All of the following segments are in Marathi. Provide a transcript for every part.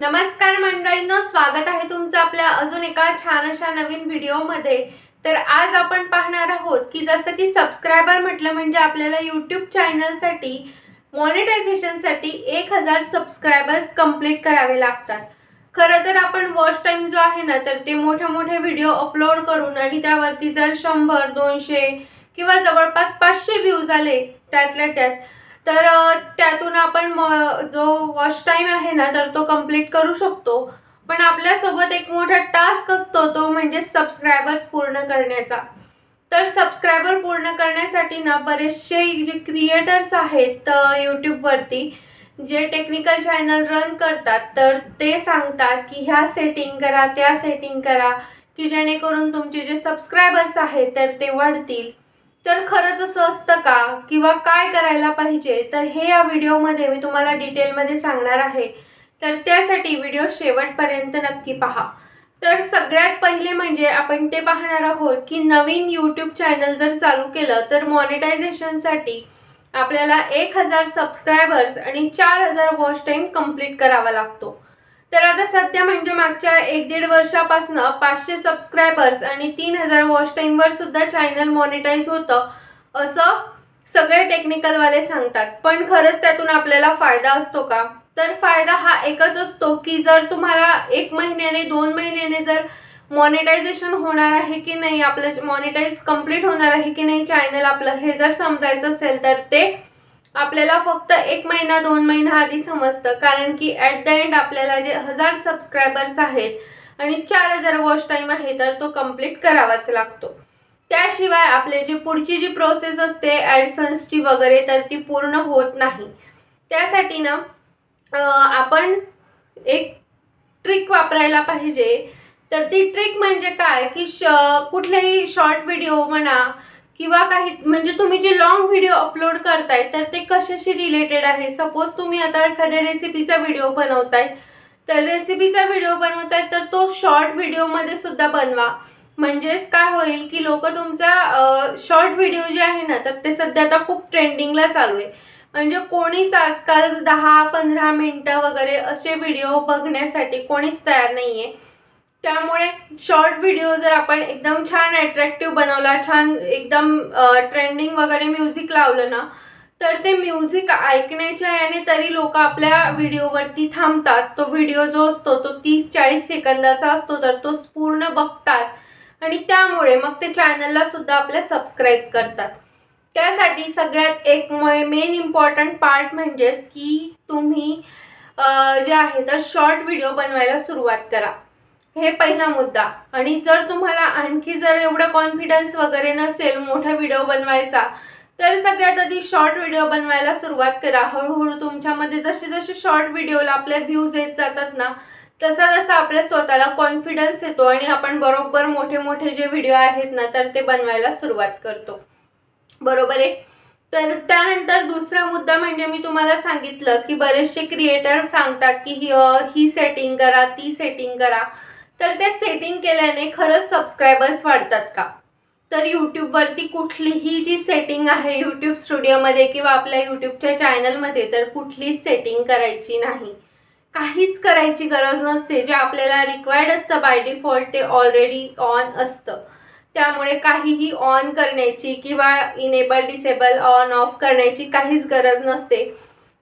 नमस्कार मंडळींनो, स्वागत आहे तुमचं आपल्या अजून एका छान अशा नवीन व्हिडिओमध्ये। तर आज आपण पाहणार आहोत की जसं की सबस्क्रायबर म्हटलं म्हणजे आपल्याला YouTube चॅनलसाठी मॉनिटायझेशनसाठी 1000 सबस्क्रायबर्स कंप्लीट करावे लागतात। खरं तर आपण वॉच टाइम जो आहे ना तर ते मोठे व्हिडिओ अपलोड करून आणि त्यावरती जर 100 200 किंवा जवळपास 500 व्ह्यूज आले त्यातल्या त्यात तर त्यातून आपण जो वॉच टाइम आहे ना तर तो कंप्लीट करू शकतो। पण आपल्या सोबत एक मोठा टास्क असतो तो म्हणजे सबस्क्रायबर्स पूर्ण करण्याचा। तर सबस्क्रायबर पूर्ण करण्यासाठी ना बरेचसे जे क्रिएटर्स आहेत YouTube वरती जे टेक्निकल चॅनल रन करतात तर ते सांगतात की ह्या सेटिंग करा त्या सेटिंग करा की जेणेकरून तुमचे जे सबस्क्रायबर्स आहेत तर ते वाढतील। तर खरंच असं असतं का किंवा काय करायला पाहिजे तर हे या व्हिडिओमध्ये मी तुम्हाला डिटेलमध्ये सांगणार आहे। तर त्यासाठी व्हिडिओ शेवटपर्यंत नक्की पहा। तर सगळ्यात पहिले म्हणजे आपण ते पाहणार आहोत की नवीन YouTube चॅनल जर चालू केलं तर मॉनिटायझेशनसाठी आपल्याला 1000 सबस्क्रायबर्स आणि 4000 वॉच टाइम कंप्लीट करावा लागतो। तर आता सध्या म्हणजे मागच्या 1-1.5 वर्षापासून 500 सबस्क्रायबर्स आणि 3000 वॉच टाइम वर सुद्धा चॅनल मॉनिटाइज होतं असं सगळे टेक्निकल वाले सांगतात। पण खरंच त्यातून आपल्याला फायदा असतो का? तर फायदा हा एकच असतो की जर तुम्हाला 1 महिन्याने 2 महिन्याने जर मॉनिटायझेशन होणार आहे की नाही, आपलं मॉनिटाइज कंप्लीट होणार आहे की नाही चॅनल आपलं हे जर समजायचं असेल तर ते आपल्याला फक्त 1 महिना 2 महिना आधी समजतं। कारण की ॲट द एंड आपल्याला जे 1000 सबस्क्रायबर्स आहेत आणि 4000 वॉच टाइम आहे तर तो कंप्लीट करावाच लागतो। त्याशिवाय आपले जे पुढची जी प्रोसेस असते ॲडसन्सची वगैरे तर ती पूर्ण होत नाही। त्यासाठी ना आपण एक ट्रिक वापरायला पाहिजे। तर ती ट्रिक म्हणजे काय की कुठलेही शॉर्ट व्हिडिओ म्हणा किंवा काही म्हणजे तुम्ही जे लॉंग व्हिडिओ अपलोड करताय तर ते कशाशी रिलेटेड आहे। सपोज तुम्ही आता एखाद्या रेसिपीचा व्हिडिओ बनवताय तर रेसिपीचा व्हिडिओ बनवताय तर तो शॉर्ट व्हिडिओमध्ये सुद्धा बनवा। म्हणजेच काय होईल की लोक तुमचा शॉर्ट व्हिडिओ जे आहे ना तर ते सध्या आता खूप ट्रेंडिंगला चालू आहे। म्हणजे कोणीच आजकाल 10-15 मिनिटं वगैरे असे व्हिडिओ बघण्यासाठी कोणीच तयार नाहीये। त्यामुळे शॉर्ट व्हिडिओ जर आपण एकदम छान अट्रॅक्टिव्ह बनवला, छान एकदम ट्रेंडिंग वगैरे म्युझिक लावलं ना तर ते म्युझिक ऐकण्याच्या याने तरी लोक आपल्या व्हिडिओवरती थांबतात। तो व्हिडिओ जो असतो तो 30-40 सेकंदाचा असतो तर तो पूर्ण बघतात आणि त्यामुळे मग ते चॅनलला सुद्धा आपल्या सबस्क्राईब करतात। त्यासाठी सगळ्यात एक मेन इम्पॉर्टंट पार्ट म्हणजेच की तुम्ही जे आहे तर शॉर्ट व्हिडिओ बनवायला सुरुवात करा, हे पहिला मुद्दा। आणि जर तुम्हाला आणखी जर एवढा कॉन्फिडन्स वगैरे नसेल मोठा व्हिडिओ बनवायचा तर सगळ्यात आधी शॉर्ट व्हिडिओ बनवायला सुरुवात करा। हळूहळू तुमच्यामध्ये जसे जसे शॉर्ट व्हिडिओला आपले व्ह्यूज येत जातात ना तसा तसा आपल्या स्वतःला कॉन्फिडन्स येतो आणि आपण बरोबर मोठे जे व्हिडिओ आहेत ना तर ते बनवायला सुरुवात करतो, बरोबर आहे। तर त्यानंतर दुसरा मुद्दा म्हणजे मी तुम्हाला सांगितलं की बरेचसे क्रिएटर सांगतात की ही सेटिंग करा ती सेटिंग करा। तर त्या सेटिंग केल्याने खरंच सबस्क्रायबर्स वाढतात का? तर YouTube वरती कुठलीही जी सेटिंग आहे YouTube स्टुडिओमध्ये किंवा आपल्या YouTubeच्या चॅनलमध्ये तर कुठलीच सेटिंग करायची नाही, काहीच करायची गरज नसते। जे आपल्याला रिक्वायर्ड असतं बाय डिफॉल्ट ते ऑलरेडी ऑन असतं। त्यामुळे काहीही ऑन करण्याची किंवा इनेबल डिसेबल ऑन ऑफ करण्याची काहीच गरज नसते।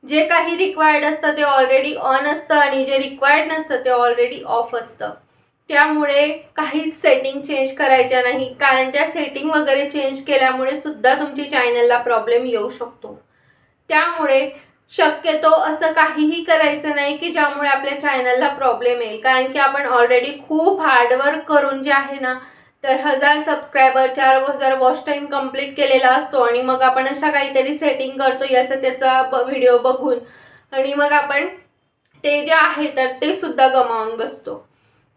जे काही रिक्वायर्ड असतं ते ऑलरेडी ऑन असतं आणि जे रिक्वायर्ड नसतं ते ऑलरेडी ऑफ असतं। त्यामुळे काहीच सेटिंग चेंज करायच्या नाही, कारण त्या सेटिंग वगैरे चेंज केल्यामुळे सुद्धा तुमच्या चॅनलला प्रॉब्लेम येऊ शकतो। त्यामुळे शक्यतो असं काहीही करायचं नाही की ज्यामुळे आपल्या चॅनलला प्रॉब्लेम येईल। कारण की आपण ऑलरेडी खूप हार्डवर्क करून जे आहे ना तर 1000 सबस्क्रायबर 4000 वॉच टाइम कंप्लीट केलेला असतो आणि मग आपण अशा काहीतरी सेटिंग करतो याचा त्याचा व्हिडिओ बघून आणि मग आपण ते जे आहे तर ते सुद्धा गमावून बसतो।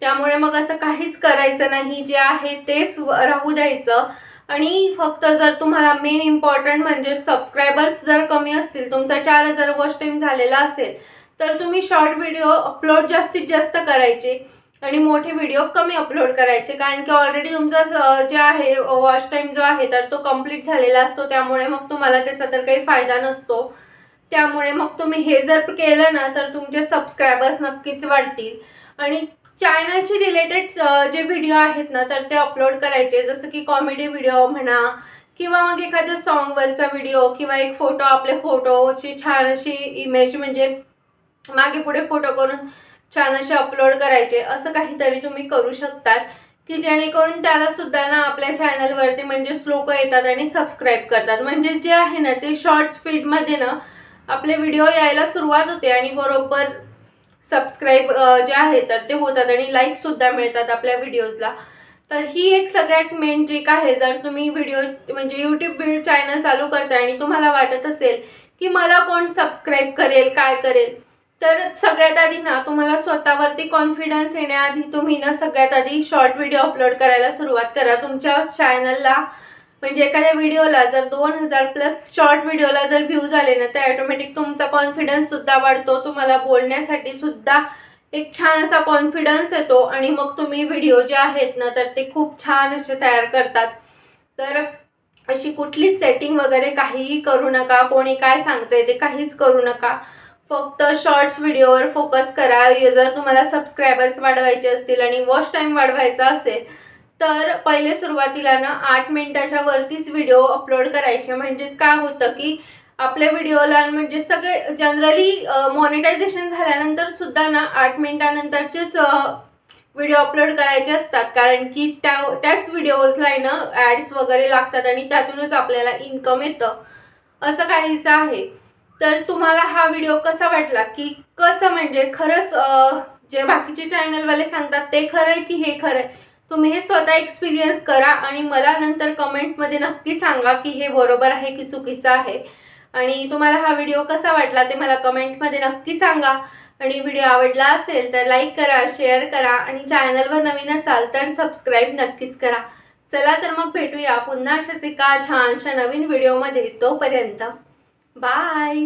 त्यामुळे मग असं काहीच करायचं नाही, जे आहे तेच राहू द्यायचं। आणि फक्त जर तुम्हाला मेन इम्पॉर्टंट म्हणजे सबस्क्रायबर्स जर कमी असतील, तुमचा 4000 वॉच टाइम झालेला असेल तर तुम्ही शॉर्ट व्हिडिओ अपलोड जास्तीत जास्त करायचे आणि मोठे व्हिडिओ कमी अपलोड करायचे। कारण की ऑलरेडी तुमचा जे आहे वॉच टाइम जो आहे तर तो कंप्लीट झालेला असतो, त्यामुळे मग तुम्हाला त्याचा तर काही फायदा नसतो। त्यामुळे मग तुम्ही हे जर केलं ना तर तुमचे सबस्क्रायबर्स नक्कीच वाढतील. आणि चॅनलशी रिलेटेड जे व्हिडिओ आहेत ना तर ते अपलोड करायचे, जसं की कॉमेडी व्हिडिओ म्हणा किंवा मग एखाद्या सॉन्गवरचा व्हिडिओ किंवा एक फोटो, आपले फोटोची छान अशी इमेज म्हणजे मागे पुढे फोटो करून छान असे अपलोड करायचे. असं काहीतरी तुम्ही करू शकतात की जेणेकरून त्याला सुद्धा ना आपल्या चॅनलवरती म्हणजेच लोक येतात आणि सबस्क्राईब करतात. म्हणजे जे आहे ना ते शॉर्ट्स फीडमध्ये ना आपले व्हिडिओ यायला सुरुवात होते आणि बरोबर सबस्क्राईब जे आहे तर ते होतात आणि लाईक सुद्धा मिळतात आपल्या व्हिडिओजला. तर ही एक सगळ्यात मेन ट्रिक आहे. जर तुम्ही व्हिडिओ म्हणजे यूट्यूब चॅनल चालू करताय आणि तुम्हाला वाटत असेल की मला कोण सबस्क्राईब करेल, काय करेल, तर सगळ्यात आधी ना तुम्हाला स्वतःवरती कॉन्फिडन्स येण्याआधी तुम्ही ना सगळ्यात आधी शॉर्ट व्हिडिओ अपलोड करायला सुरुवात करा. तुमच्या चॅनलला म्हणजे एखाद्या व्हिडिओला जर 2000+ शॉर्ट व्हिडिओला जर व्ह्यूज आले ना तर ऑटोमॅटिक तुमचा कॉन्फिडन्स सुद्धा वाढतो. तुम्हाला बोलण्यासाठी सुद्धा एक छान असा कॉन्फिडन्स येतो आणि मग तुम्ही व्हिडिओ जे आहेत ना तर ते खूप छान असे तयार करतात. तर अशी कुठलीच सेटिंग वगैरे काहीही करू नका, कोणी काय सांगतंय ते काहीच करू नका. फक्त शॉर्ट्स व्हिडिओवर फोकस करा. जर तुम्हाला सबस्क्रायबर्स वाढवायचे असतील आणि वॉच टाईम वाढवायचा असेल तर पहिले सुरुवातीला ना 8 मिनिटाच्या वरतीच व्हिडिओ अपलोड करायचे. म्हणजेच काय होतं की आपल्या व्हिडिओला म्हणजे सगळे जनरली मॉनिटायझेशन झाल्यानंतर सुद्धा ना 8 मिनिटानंतरचेच व्हिडिओ अपलोड करायचे असतात, कारण की त्याच व्हिडिओजला आहे ना ॲड्स वगैरे लागतात आणि त्यातूनच आपल्याला इन्कम येतं, असं काहीसं आहे. तर तुम्हाला हा व्हिडिओ कसा वाटला, की कसं म्हणजे खरंच जे बाकीचे चॅनलवाले सांगतात ते खरं आहे की हे खरं आहे, तुम्ही हे स्वतः एक्सपिरियन्स करा आणि मला नंतर कमेंटमध्ये नक्की सांगा की हे बरोबर आहे की चुकीचं आहे. आणि तुम्हाला हा व्हिडिओ कसा वाटला ते मला कमेंटमध्ये नक्की सांगा. आणि व्हिडिओ आवडला असेल तर लाईक करा, शेअर करा आणि चॅनलवर नवीन असाल तर सबस्क्राईब नक्कीच करा. चला तर मग भेटूया पुन्हा अशाच एका छानशा नवीन व्हिडिओमध्ये. तोपर्यंत बाय.